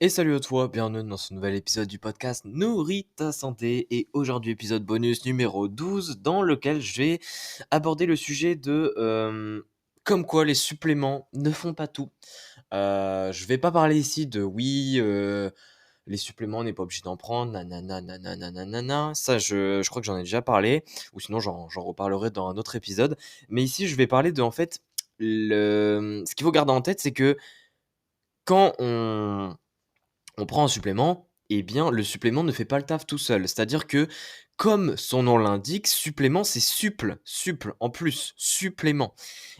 Et salut à toi, bienvenue dans ce nouvel épisode du podcast Nourris ta santé. Et aujourd'hui, épisode bonus numéro 12, dans lequel je vais aborder le sujet de comme quoi les suppléments ne font pas tout. Je vais pas parler ici de oui, les suppléments, on n'est pas obligé d'en prendre, nanana, nanana, nanana. Ça, je crois que j'en ai déjà parlé, ou sinon j'en reparlerai dans un autre épisode. Mais ici, je vais parler de, en fait, ce qu'il faut garder en tête, c'est que quand on prend un supplément, eh bien, le supplément ne fait pas le taf tout seul. C'est-à-dire que, comme son nom l'indique, supplément, c'est souple, en plus, supplément.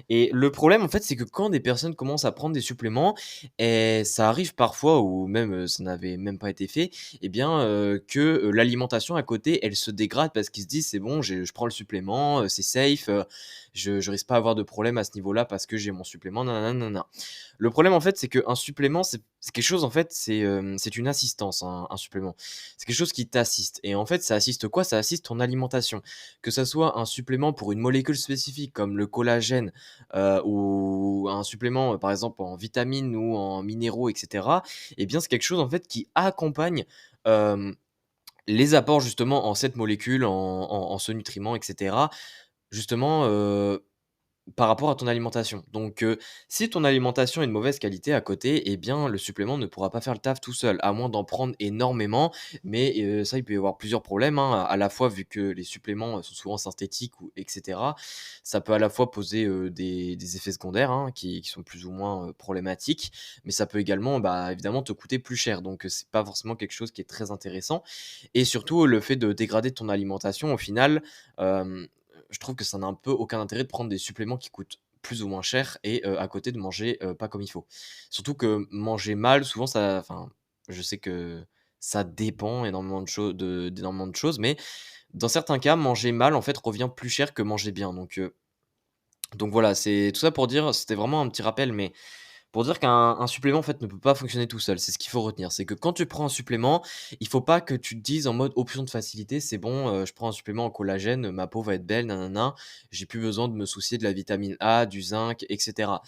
Et le problème, en fait, c'est que quand des personnes commencent à prendre des suppléments, et ça arrive parfois, ou même ça n'avait même pas été fait, eh bien, que l'alimentation à côté, elle se dégrade parce qu'ils se disent, c'est bon, je prends le supplément, c'est safe, je risque pas avoir de problème à ce niveau-là parce que j'ai mon supplément, nanana, nanana. Le problème, en fait, c'est qu'un supplément, c'est quelque chose, en fait, c'est une assistance, un supplément. C'est quelque chose qui t'assiste. Et en fait, ça assiste quoi? Ça assiste ton alimentation. Que ça soit un supplément pour une molécule spécifique comme le collagène, ou un supplément, par exemple en vitamines ou en minéraux, et cetera, eh bien, c'est quelque chose, en fait, qui accompagne, hem, les apports justement en cette molécule, en ce nutriment, et cetera. Justement, par rapport à ton alimentation. Donc, si ton alimentation est de mauvaise qualité à côté, eh bien, le supplément ne pourra pas faire le taf tout seul, à moins d'en prendre énormément. Mais, ça, il peut y avoir plusieurs problèmes, hein, à la fois vu que les suppléments, sont souvent synthétiques ou et cetera. Ça peut à la fois poser, des effets secondaires, hein, qui sont plus ou moins, problématiques. Mais ça peut également, bah, évidemment te coûter plus cher. Donc, c'est pas forcément quelque chose qui est très intéressant. Et surtout, le fait de dégrader ton alimentation au final, hem je trouve que ça n'a un peu aucun intérêt de prendre des suppléments qui coûtent plus ou moins cher et à côté de manger, pas comme il faut. Surtout que manger mal, souvent ça enfin, je sais que ça dépend énormément d'énormément de choses, mais dans certains cas, manger mal, en fait, revient plus cher que manger bien. Donc voilà, c'est tout ça pour dire c'était vraiment un petit rappel, mais pour dire qu'un supplément, en fait, ne peut pas fonctionner tout seul. C'est ce qu'il faut retenir. C'est que quand tu prends un supplément, il faut pas que tu te dises en mode option de facilité: «C'est bon, je prends un supplément en collagène, ma peau va être belle, nanana, j'ai plus besoin de me soucier de la vitamine A, du zinc et cetera».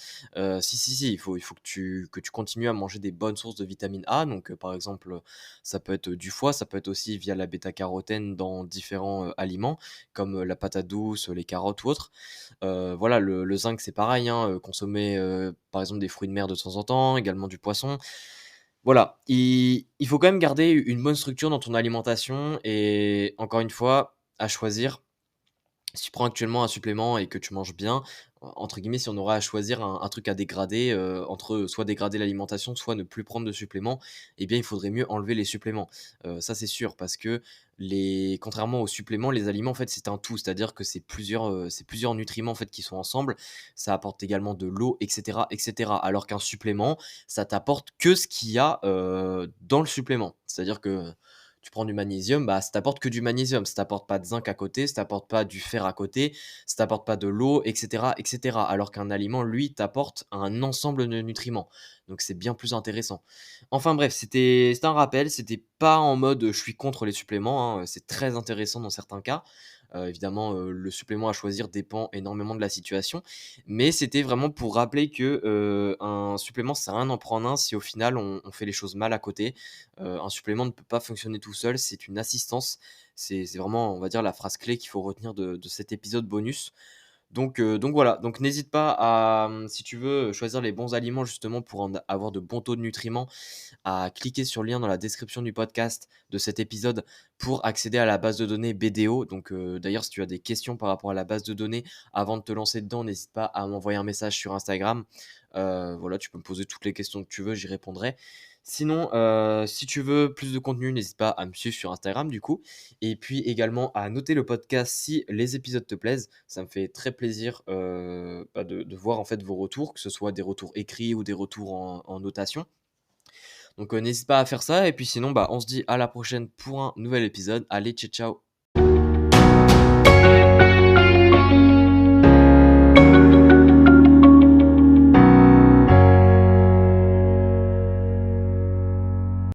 Si, il faut que tu continues à manger des bonnes sources de vitamine A. Donc, par exemple, ça peut être du foie, ça peut être aussi via la bêta-carotène dans différents, aliments comme, la patate douce, les carottes ou autres. Voilà, le zinc, c'est pareil, hein, consommer, par exemple, des fruits de mer de temps en temps, également du poisson. Voilà, il faut quand même garder une bonne structure dans ton alimentation et encore une fois, à choisir. Si tu prends actuellement un supplément et que tu manges bien, entre guillemets, si on aurait à choisir un truc à dégrader, entre soit dégrader l'alimentation, soit ne plus prendre de suppléments, eh bien, il faudrait mieux enlever les suppléments. Ça, c'est sûr parce que les contrairement aux suppléments, les aliments, en fait, c'est un tout. C'est-à-dire que c'est plusieurs nutriments, en fait, qui sont ensemble. Ça apporte également de l'eau et cetera et cetera. Alors qu'un supplément, ça t'apporte que ce qu'il y a, dans le supplément. C'est-à-dire que tu prends du magnésium, bah, ça t'apporte que du magnésium, ça t'apporte pas de zinc à côté, ça t'apporte pas du fer à côté, ça t'apporte pas de l'eau et cetera et cetera. Alors qu'un aliment, lui, t'apporte un ensemble de nutriments. Donc c'est bien plus intéressant. Enfin bref, c'était un rappel, c'était pas en mode, je suis contre les suppléments, hein, c'est très intéressant dans certains cas. Évidemment, le supplément à choisir dépend énormément de la situation, mais c'était vraiment pour rappeler que, un supplément, ça sert à rien d'en prendre un si au final on fait les choses mal à côté. Un supplément ne peut pas fonctionner tout seul, c'est une assistance. C'est vraiment, on va dire, la phrase clé qu'il faut retenir de cet épisode bonus. Donc voilà, donc n'hésite pas à, si tu veux choisir les bons aliments justement pour en avoir de bons taux de nutriments, à cliquer sur le lien dans la description du podcast de cet épisode pour accéder à la base de données BDO. Donc, d'ailleurs, si tu as des questions par rapport à la base de données avant de te lancer dedans, n'hésite pas à m'envoyer un message sur Instagram. Voilà, tu peux me poser toutes les questions que tu veux, j'y répondrai. Sinon, si tu veux plus de contenu, n'hésite pas à me suivre sur Instagram du coup. Et puis également à noter le podcast si les épisodes te plaisent. Ça me fait très plaisir bah, de voir en fait vos retours, que ce soit des retours écrits ou des retours en notation. Donc, n'hésite pas à faire ça et puis sinon, bah, on se dit à la prochaine pour un nouvel épisode. Allez, ciao, ciao.